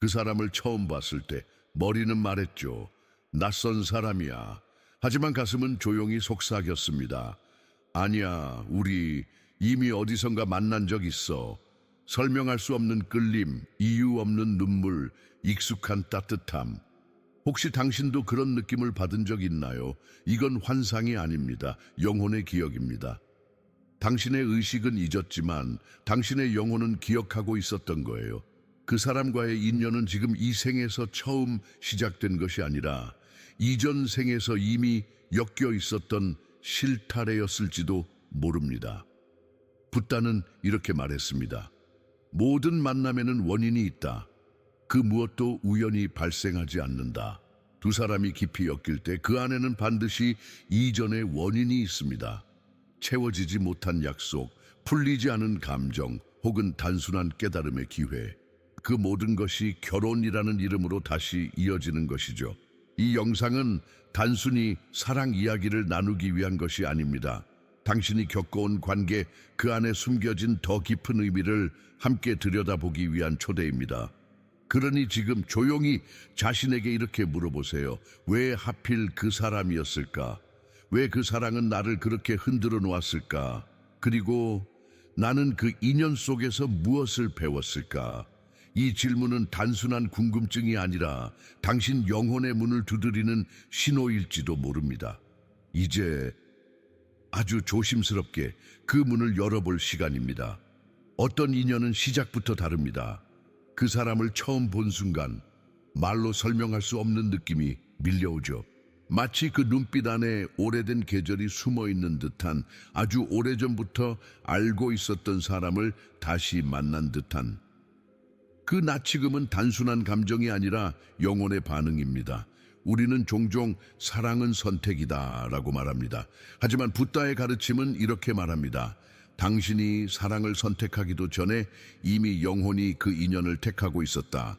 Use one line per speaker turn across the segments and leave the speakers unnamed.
그 사람을 처음 봤을 때 머리는 말했죠. 낯선 사람이야. 하지만 가슴은 조용히 속삭였습니다. 아니야, 우리 이미 어디선가 만난 적 있어. 설명할 수 없는 끌림, 이유 없는 눈물, 익숙한 따뜻함. 혹시 당신도 그런 느낌을 받은 적 있나요? 이건 환상이 아닙니다. 영혼의 기억입니다. 당신의 의식은 잊었지만 당신의 영혼은 기억하고 있었던 거예요. 그 사람과의 인연은 지금 이 생에서 처음 시작된 것이 아니라 이전 생에서 이미 엮여 있었던 실타래였을지도 모릅니다. 붓다는 이렇게 말했습니다. 모든 만남에는 원인이 있다. 그 무엇도 우연히 발생하지 않는다. 두 사람이 깊이 엮일 때 그 안에는 반드시 이전의 원인이 있습니다. 채워지지 못한 약속, 풀리지 않은 감정, 혹은 단순한 깨달음의 기회. 그 모든 것이 결혼이라는 이름으로 다시 이어지는 것이죠. 이 영상은 단순히 사랑 이야기를 나누기 위한 것이 아닙니다. 당신이 겪어온 관계, 그 안에 숨겨진 더 깊은 의미를 함께 들여다보기 위한 초대입니다. 그러니 지금 조용히 자신에게 이렇게 물어보세요. 왜 하필 그 사람이었을까? 왜 그 사랑은 나를 그렇게 흔들어 놓았을까? 그리고 나는 그 인연 속에서 무엇을 배웠을까? 이 질문은 단순한 궁금증이 아니라 당신 영혼의 문을 두드리는 신호일지도 모릅니다. 이제 아주 조심스럽게 그 문을 열어볼 시간입니다. 어떤 인연은 시작부터 다릅니다. 그 사람을 처음 본 순간 말로 설명할 수 없는 느낌이 밀려오죠. 마치 그 눈빛 안에 오래된 계절이 숨어있는 듯한, 아주 오래전부터 알고 있었던 사람을 다시 만난 듯한. 그 나치금은 단순한 감정이 아니라 영혼의 반응입니다. 우리는 종종 사랑은 선택이다 라고 말합니다. 하지만 붓다의 가르침은 이렇게 말합니다. 당신이 사랑을 선택하기도 전에 이미 영혼이 그 인연을 택하고 있었다.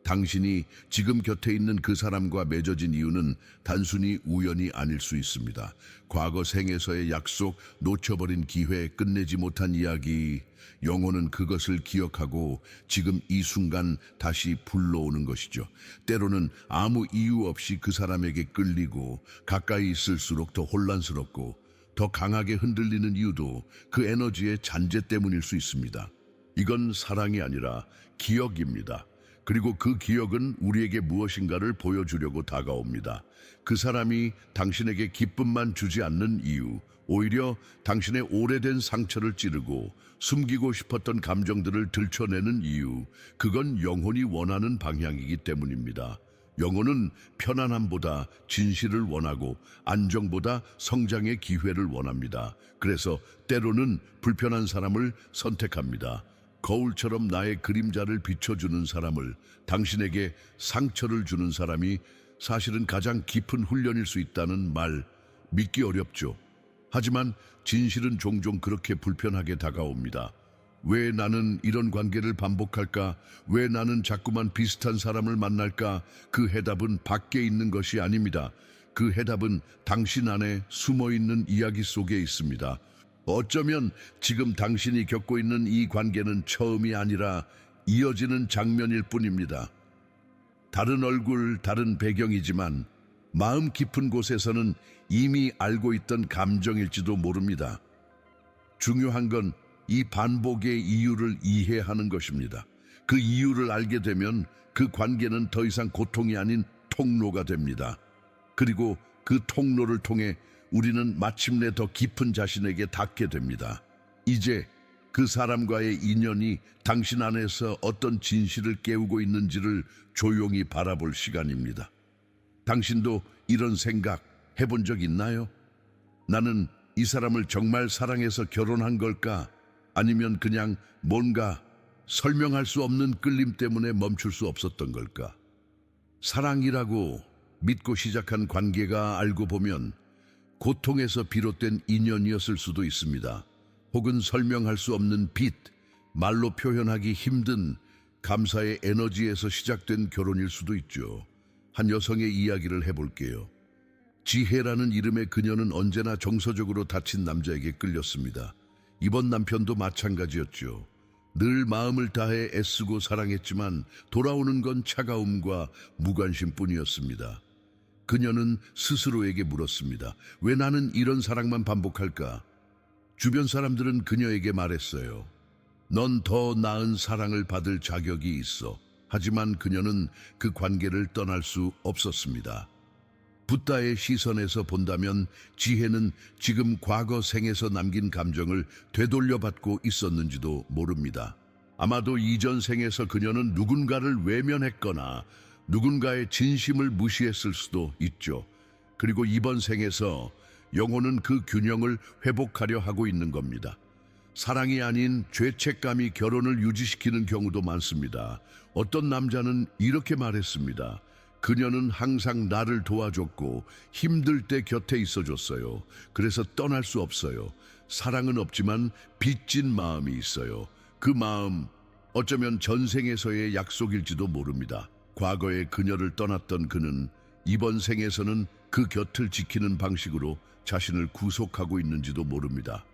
당신이 지금 곁에 있는 그 사람과 맺어진 이유는 단순히 우연이 아닐 수 있습니다. 과거 생에서의 약속, 놓쳐버린 기회, 끝내지 못한 이야기, 영혼은 그것을 기억하고 지금 이 순간 다시 불러오는 것이죠. 때로는 아무 이유 없이 그 사람에게 끌리고 가까이 있을수록 더 혼란스럽고 더 강하게 흔들리는 이유도 그 에너지의 잔재 때문일 수 있습니다. 이건 사랑이 아니라 기억입니다. 그리고 그 기억은 우리에게 무엇인가를 보여주려고 다가옵니다. 그 사람이 당신에게 기쁨만 주지 않는 이유, 오히려 당신의 오래된 상처를 찌르고 숨기고 싶었던 감정들을 들춰내는 이유, 그건 영혼이 원하는 방향이기 때문입니다. 영혼은 편안함보다 진실을 원하고 안정보다 성장의 기회를 원합니다. 그래서 때로는 불편한 사람을 선택합니다. 거울처럼 나의 그림자를 비춰주는 사람을, 당신에게 상처를 주는 사람이 사실은 가장 깊은 훈련일 수 있다는 말, 믿기 어렵죠. 하지만 진실은 종종 그렇게 불편하게 다가옵니다. 왜 나는 이런 관계를 반복할까? 왜 나는 자꾸만 비슷한 사람을 만날까? 그 해답은 밖에 있는 것이 아닙니다. 그 해답은 당신 안에 숨어있는 이야기 속에 있습니다. 어쩌면 지금 당신이 겪고 있는 이 관계는 처음이 아니라 이어지는 장면일 뿐입니다. 다른 얼굴, 다른 배경이지만 마음 깊은 곳에서는 이미 알고 있던 감정일지도 모릅니다. 중요한 건 이 반복의 이유를 이해하는 것입니다. 그 이유를 알게 되면 그 관계는 더 이상 고통이 아닌 통로가 됩니다. 그리고 그 통로를 통해 우리는 마침내 더 깊은 자신에게 닿게 됩니다. 이제 그 사람과의 인연이 당신 안에서 어떤 진실을 깨우고 있는지를 조용히 바라볼 시간입니다. 당신도 이런 생각 해본 적 있나요? 나는 이 사람을 정말 사랑해서 결혼한 걸까? 아니면 그냥 뭔가 설명할 수 없는 끌림 때문에 멈출 수 없었던 걸까? 사랑이라고 믿고 시작한 관계가 알고 보면 고통에서 비롯된 인연이었을 수도 있습니다. 혹은 설명할 수 없는 빛, 말로 표현하기 힘든 감사의 에너지에서 시작된 결혼일 수도 있죠. 한 여성의 이야기를 해볼게요. 지혜라는 이름의 그녀는 언제나 정서적으로 다친 남자에게 끌렸습니다. 이번 남편도 마찬가지였죠. 늘 마음을 다해 애쓰고 사랑했지만 돌아오는 건 차가움과 무관심뿐이었습니다. 그녀는 스스로에게 물었습니다. 왜 나는 이런 사랑만 반복할까? 주변 사람들은 그녀에게 말했어요. 넌 더 나은 사랑을 받을 자격이 있어. 하지만 그녀는 그 관계를 떠날 수 없었습니다. 붓다의 시선에서 본다면 지혜는 지금 과거 생에서 남긴 감정을 되돌려받고 있었는지도 모릅니다. 아마도 이전 생에서 그녀는 누군가를 외면했거나 누군가의 진심을 무시했을 수도 있죠. 그리고 이번 생에서 영혼은 그 균형을 회복하려 하고 있는 겁니다. 사랑이 아닌 죄책감이 결혼을 유지시키는 경우도 많습니다. 어떤 남자는 이렇게 말했습니다. 그녀는 항상 나를 도와줬고 힘들 때 곁에 있어줬어요. 그래서 떠날 수 없어요. 사랑은 없지만 빚진 마음이 있어요. 그 마음, 어쩌면 전생에서의 약속일지도 모릅니다. 과거에 그녀를 떠났던 그는 이번 생에서는 그 곁을 지키는 방식으로 자신을 구속하고 있는지도 모릅니다.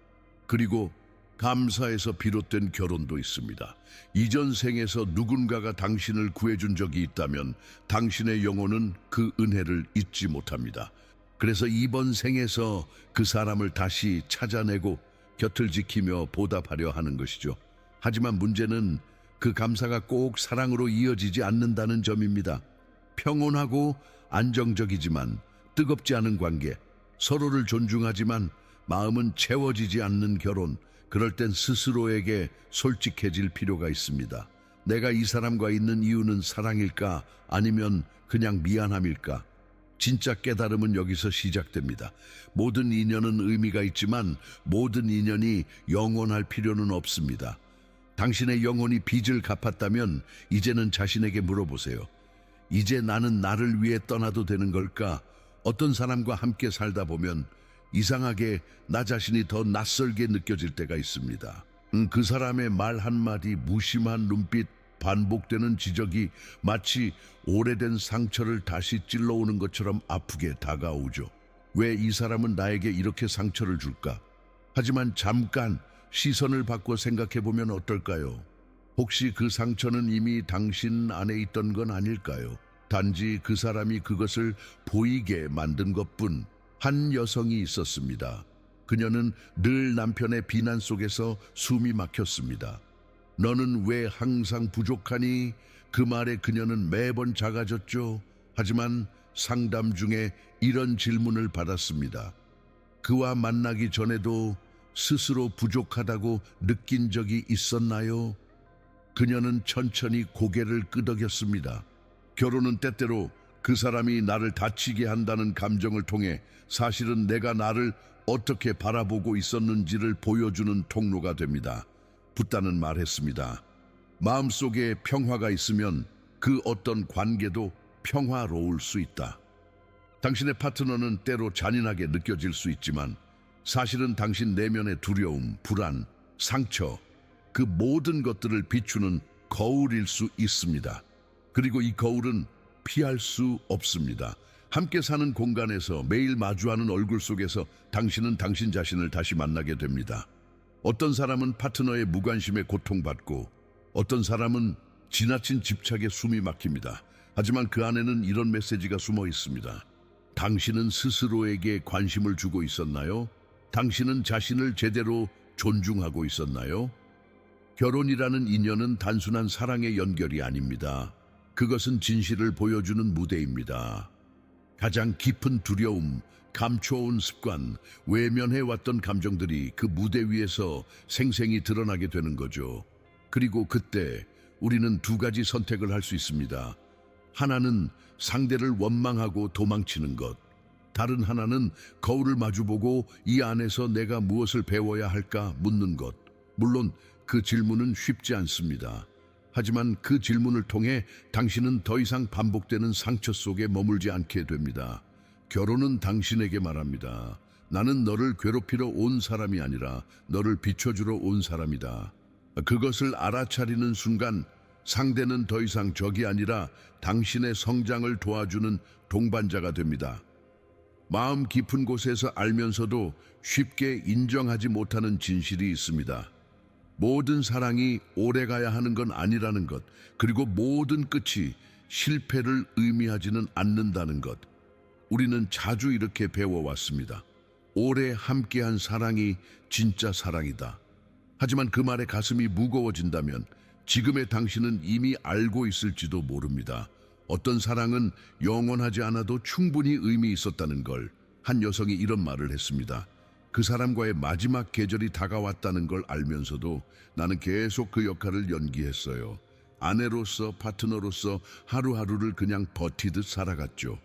그리고 감사에서 비롯된 결혼도 있습니다. 이전 생에서 누군가가 당신을 구해준 적이 있다면 당신의 영혼은 그 은혜를 잊지 못합니다. 그래서 이번 생에서 그 사람을 다시 찾아내고 곁을 지키며 보답하려 하는 것이죠. 하지만 문제는 그 감사가 꼭 사랑으로 이어지지 않는다는 점입니다. 평온하고 안정적이지만 뜨겁지 않은 관계, 서로를 존중하지만 마음은 채워지지 않는 결혼, 그럴 땐 스스로에게 솔직해질 필요가 있습니다. 내가 이 사람과 있는 이유는 사랑일까? 아니면 그냥 미안함일까? 진짜 깨달음은 여기서 시작됩니다. 모든 인연은 의미가 있지만 모든 인연이 영원할 필요는 없습니다. 당신의 영혼이 빚을 갚았다면 이제는 자신에게 물어보세요. 이제 나는 나를 위해 떠나도 되는 걸까? 어떤 사람과 함께 살다 보면 이상하게 나 자신이 더 낯설게 느껴질 때가 있습니다. 그 사람의 말 한마디, 무심한 눈빛, 반복되는 지적이 마치 오래된 상처를 다시 찔러오는 것처럼 아프게 다가오죠. 왜 이 사람은 나에게 이렇게 상처를 줄까? 하지만 잠깐 시선을 바꿔 생각해보면 어떨까요? 혹시 그 상처는 이미 당신 안에 있던 건 아닐까요? 단지 그 사람이 그것을 보이게 만든 것뿐. 한 여성이 있었습니다. 그녀는 늘 남편의 비난 속에서 숨이 막혔습니다. 너는 왜 항상 부족하니? 그 말에 그녀는 매번 작아졌죠. 하지만 상담 중에 이런 질문을 받았습니다. 그와 만나기 전에도 스스로 부족하다고 느낀 적이 있었나요? 그녀는 천천히 고개를 끄덕였습니다. 결혼은 때때로 그 사람이 나를 다치게 한다는 감정을 통해 사실은 내가 나를 어떻게 바라보고 있었는지를 보여주는 통로가 됩니다. 붓다는 말했습니다. 마음속에 평화가 있으면 그 어떤 관계도 평화로울 수 있다. 당신의 파트너는 때로 잔인하게 느껴질 수 있지만 사실은 당신 내면의 두려움, 불안, 상처, 그 모든 것들을 비추는 거울일 수 있습니다. 그리고 이 거울은 피할 수 없습니다. 함께 사는 공간에서 매일 마주하는 얼굴 속에서 당신은 당신 자신을 다시 만나게 됩니다. 어떤 사람은 파트너의 무관심에 고통받고 어떤 사람은 지나친 집착에 숨이 막힙니다. 하지만 그 안에는 이런 메시지가 숨어 있습니다. 당신은 스스로에게 관심을 주고 있었나요? 당신은 자신을 제대로 존중하고 있었나요? 결혼이라는 인연은 단순한 사랑의 연결이 아닙니다. 그것은 진실을 보여주는 무대입니다. 가장 깊은 두려움, 감춰온 습관, 외면해왔던 감정들이 그 무대 위에서 생생히 드러나게 되는 거죠. 그리고 그때 우리는 두 가지 선택을 할 수 있습니다. 하나는 상대를 원망하고 도망치는 것. 다른 하나는 거울을 마주보고 이 안에서 내가 무엇을 배워야 할까 묻는 것. 물론 그 질문은 쉽지 않습니다. 하지만 그 질문을 통해 당신은 더 이상 반복되는 상처 속에 머물지 않게 됩니다. 결혼은 당신에게 말합니다. 나는 너를 괴롭히러 온 사람이 아니라 너를 비춰주러 온 사람이다. 그것을 알아차리는 순간 상대는 더 이상 적이 아니라 당신의 성장을 도와주는 동반자가 됩니다. 마음 깊은 곳에서 알면서도 쉽게 인정하지 못하는 진실이 있습니다. 모든 사랑이 오래가야 하는 건 아니라는 것, 그리고 모든 끝이 실패를 의미하지는 않는다는 것. 우리는 자주 이렇게 배워왔습니다. 오래 함께한 사랑이 진짜 사랑이다. 하지만 그 말에 가슴이 무거워진다면 지금의 당신은 이미 알고 있을지도 모릅니다. 어떤 사랑은 영원하지 않아도 충분히 의미 있었다는 걸. 한 여성이 이런 말을 했습니다. 그 사람과의 마지막 계절이 다가왔다는 걸 알면서도 나는 계속 그 역할을 연기했어요. 아내로서, 파트너로서 하루하루를 그냥 버티듯 살아갔죠.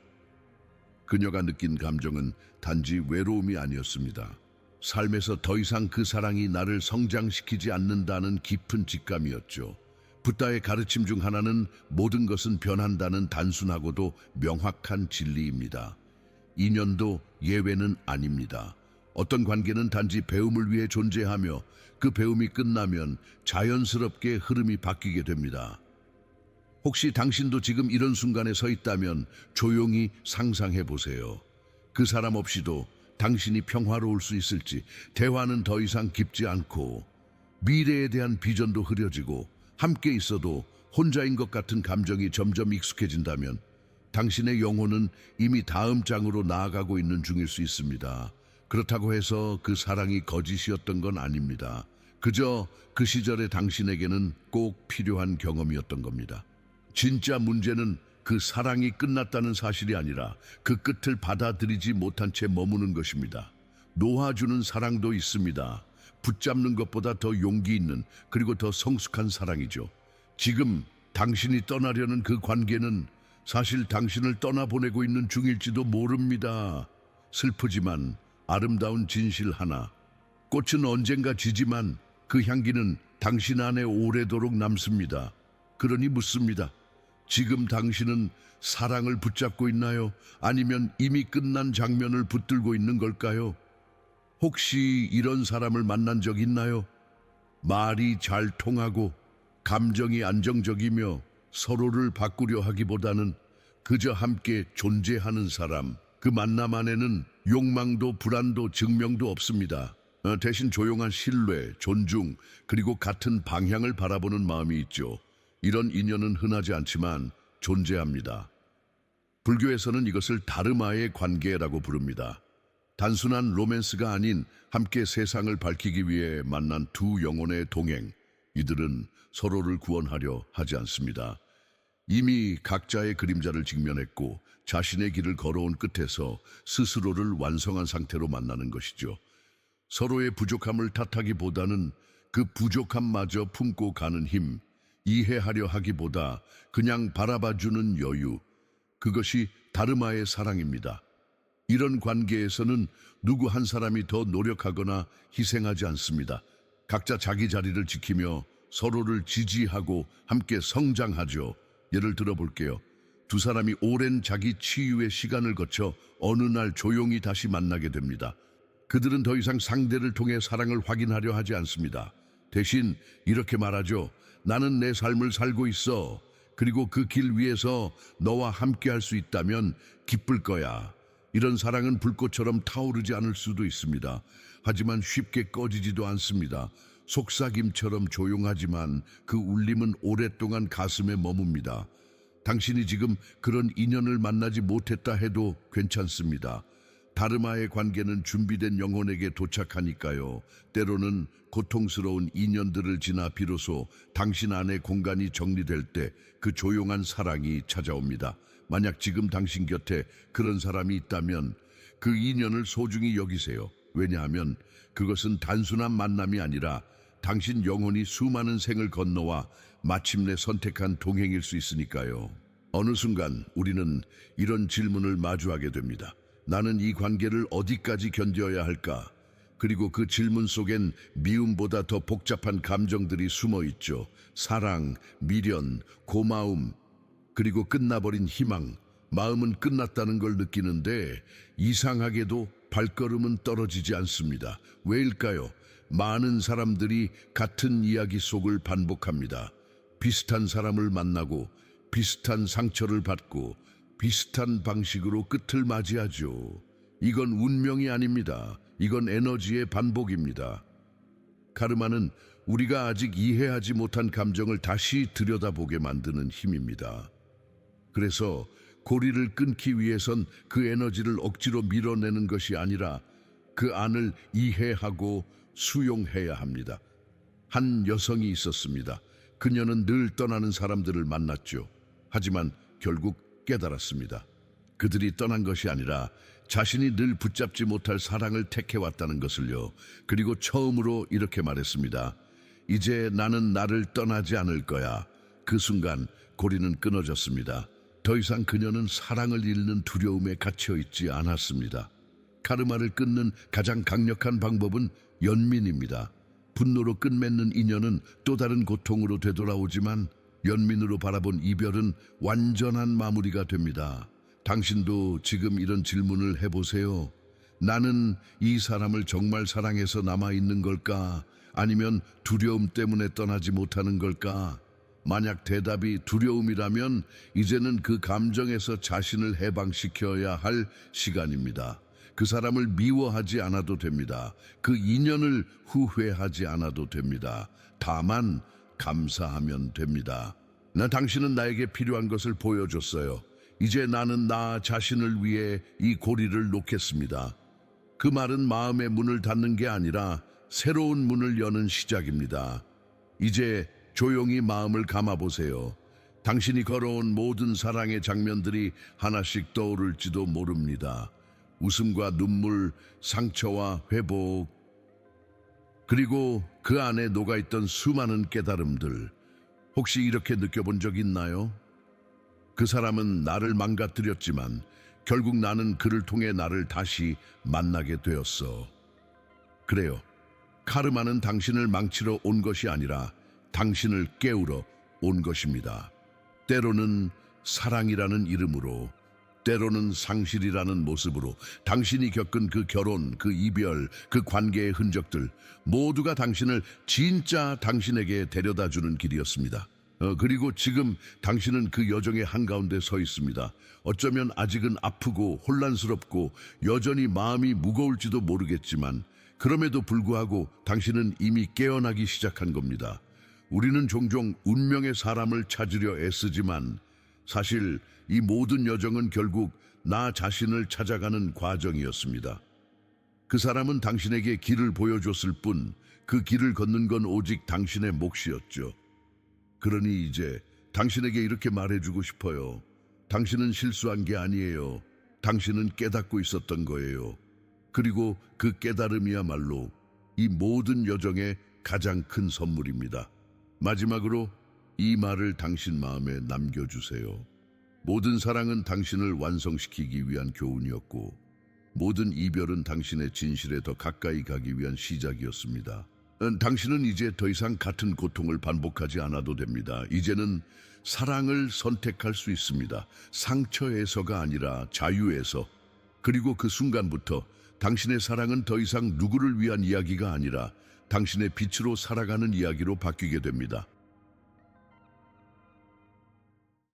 그녀가 느낀 감정은 단지 외로움이 아니었습니다. 삶에서 더 이상 그 사랑이 나를 성장시키지 않는다는 깊은 직감이었죠. 붓다의 가르침 중 하나는 모든 것은 변한다는 단순하고도 명확한 진리입니다. 인연도 예외는 아닙니다. 어떤 관계는 단지 배움을 위해 존재하며 그 배움이 끝나면 자연스럽게 흐름이 바뀌게 됩니다. 혹시 당신도 지금 이런 순간에 서 있다면 조용히 상상해 보세요. 그 사람 없이도 당신이 평화로울 수 있을지, 대화는 더 이상 깊지 않고 미래에 대한 비전도 흐려지고 함께 있어도 혼자인 것 같은 감정이 점점 익숙해진다면 당신의 영혼은 이미 다음 장으로 나아가고 있는 중일 수 있습니다. 그렇다고 해서 그 사랑이 거짓이었던 건 아닙니다. 그저 그 시절의 당신에게는 꼭 필요한 경험이었던 겁니다. 진짜 문제는 그 사랑이 끝났다는 사실이 아니라 그 끝을 받아들이지 못한 채 머무는 것입니다. 놓아주는 사랑도 있습니다. 붙잡는 것보다 더 용기 있는, 그리고 더 성숙한 사랑이죠. 지금 당신이 떠나려는 그 관계는 사실 당신을 떠나보내고 있는 중일지도 모릅니다. 슬프지만 아름다운 진실 하나. 꽃은 언젠가 지지만 그 향기는 당신 안에 오래도록 남습니다. 그러니 묻습니다. 지금 당신은 사랑을 붙잡고 있나요? 아니면 이미 끝난 장면을 붙들고 있는 걸까요? 혹시 이런 사람을 만난 적 있나요? 말이 잘 통하고 감정이 안정적이며 서로를 바꾸려 하기보다는 그저 함께 존재하는 사람. 그 만남 안에는 욕망도 불안도 증명도 없습니다. 대신 조용한 신뢰, 존중, 그리고 같은 방향을 바라보는 마음이 있죠. 이런 인연은 흔하지 않지만 존재합니다. 불교에서는 이것을 다르마의 관계라고 부릅니다. 단순한 로맨스가 아닌 함께 세상을 밝히기 위해 만난 두 영혼의 동행. 이들은 서로를 구원하려 하지 않습니다. 이미 각자의 그림자를 직면했고 자신의 길을 걸어온 끝에서 스스로를 완성한 상태로 만나는 것이죠. 서로의 부족함을 탓하기보다는 그 부족함마저 품고 가는 힘, 이해하려 하기보다 그냥 바라봐주는 여유, 그것이 다르마의 사랑입니다. 이런 관계에서는 누구 한 사람이 더 노력하거나 희생하지 않습니다. 각자 자기 자리를 지키며 서로를 지지하고 함께 성장하죠. 예를 들어 볼게요. 두 사람이 오랜 자기 치유의 시간을 거쳐 어느 날 조용히 다시 만나게 됩니다. 그들은 더 이상 상대를 통해 사랑을 확인하려 하지 않습니다. 대신 이렇게 말하죠. 나는 내 삶을 살고 있어. 그리고 그 길 위에서 너와 함께 할 수 있다면 기쁠 거야. 이런 사랑은 불꽃처럼 타오르지 않을 수도 있습니다. 하지만 쉽게 꺼지지도 않습니다. 속삭임처럼 조용하지만 그 울림은 오랫동안 가슴에 머뭅니다. 당신이 지금 그런 인연을 만나지 못했다 해도 괜찮습니다. 다르마의 관계는 준비된 영혼에게 도착하니까요. 때로는 고통스러운 인연들을 지나 비로소 당신 안의 공간이 정리될 때 그 조용한 사랑이 찾아옵니다. 만약 지금 당신 곁에 그런 사람이 있다면 그 인연을 소중히 여기세요. 왜냐하면 그것은 단순한 만남이 아니라 당신 영혼이 수많은 생을 건너와 마침내 선택한 동행일 수 있으니까요. 어느 순간 우리는 이런 질문을 마주하게 됩니다. 나는 이 관계를 어디까지 견뎌야 할까? 그리고 그 질문 속엔 미움보다 더 복잡한 감정들이 숨어 있죠. 사랑, 미련, 고마움, 그리고 끝나버린 희망. 마음은 끝났다는 걸 느끼는데 이상하게도 발걸음은 떨어지지 않습니다. 왜일까요? 많은 사람들이 같은 이야기 속을 반복합니다. 비슷한 사람을 만나고 비슷한 상처를 받고 비슷한 방식으로 끝을 맞이하죠. 이건 운명이 아닙니다. 이건 에너지의 반복입니다. 카르마는 우리가 아직 이해하지 못한 감정을 다시 들여다보게 만드는 힘입니다. 그래서 고리를 끊기 위해선 그 에너지를 억지로 밀어내는 것이 아니라 그 안을 이해하고 수용해야 합니다. 한 여성이 있었습니다. 그녀는 늘 떠나는 사람들을 만났죠. 하지만 결국 깨달았습니다. 그들이 떠난 것이 아니라 자신이 늘 붙잡지 못할 사랑을 택해왔다는 것을요. 그리고 처음으로 이렇게 말했습니다. 이제 나는 나를 떠나지 않을 거야. 그 순간 고리는 끊어졌습니다. 더 이상 그녀는 사랑을 잃는 두려움에 갇혀 있지 않았습니다. 카르마를 끊는 가장 강력한 방법은 연민입니다. 분노로 끝맺는 인연은 또 다른 고통으로 되돌아오지만 연민으로 바라본 이별은 완전한 마무리가 됩니다. 당신도 지금 이런 질문을 해보세요. 나는 이 사람을 정말 사랑해서 남아있는 걸까? 아니면 두려움 때문에 떠나지 못하는 걸까? 만약 대답이 두려움이라면 이제는 그 감정에서 자신을 해방시켜야 할 시간입니다. 그 사람을 미워하지 않아도 됩니다. 그 인연을 후회하지 않아도 됩니다. 다만 감사하면 됩니다. 당신은 나에게 필요한 것을 보여줬어요. 이제 나는 나 자신을 위해 이 고리를 놓겠습니다. 그 말은 마음의 문을 닫는 게 아니라 새로운 문을 여는 시작입니다. 이제 조용히 마음을 감아보세요. 당신이 걸어온 모든 사랑의 장면들이 하나씩 떠오를지도 모릅니다. 웃음과 눈물, 상처와 회복, 그리고 그 안에 녹아있던 수많은 깨달음들. 혹시 이렇게 느껴본 적 있나요? 그 사람은 나를 망가뜨렸지만 결국 나는 그를 통해 나를 다시 만나게 되었어. 그래요. 카르마는 당신을 망치러 온 것이 아니라 당신을 깨우러 온 것입니다. 때로는 사랑이라는 이름으로, 때로는 상실이라는 모습으로 당신이 겪은 그 결혼, 그 이별, 그 관계의 흔적들 모두가 당신을 진짜 당신에게 데려다주는 길이었습니다. 그리고 지금 당신은 그 여정의 한가운데 서 있습니다. 어쩌면 아직은 아프고 혼란스럽고 여전히 마음이 무거울지도 모르겠지만 그럼에도 불구하고 당신은 이미 깨어나기 시작한 겁니다. 우리는 종종 운명의 사람을 찾으려 애쓰지만 사실 이 모든 여정은 결국 나 자신을 찾아가는 과정이었습니다. 그 사람은 당신에게 길을 보여줬을 뿐 그 길을 걷는 건 오직 당신의 몫이었죠. 그러니 이제 당신에게 이렇게 말해주고 싶어요. 당신은 실수한 게 아니에요. 당신은 깨닫고 있었던 거예요. 그리고 그 깨달음이야말로 이 모든 여정의 가장 큰 선물입니다. 마지막으로 이 말을 당신 마음에 남겨주세요. 모든 사랑은 당신을 완성시키기 위한 교훈이었고 모든 이별은 당신의 진실에 더 가까이 가기 위한 시작이었습니다. 당신은 이제 더 이상 같은 고통을 반복하지 않아도 됩니다. 이제는 사랑을 선택할 수 있습니다. 상처에서가 아니라 자유에서. 그리고 그 순간부터 당신의 사랑은 더 이상 누구를 위한 이야기가 아니라 당신의 빛으로 살아가는 이야기로 바뀌게 됩니다.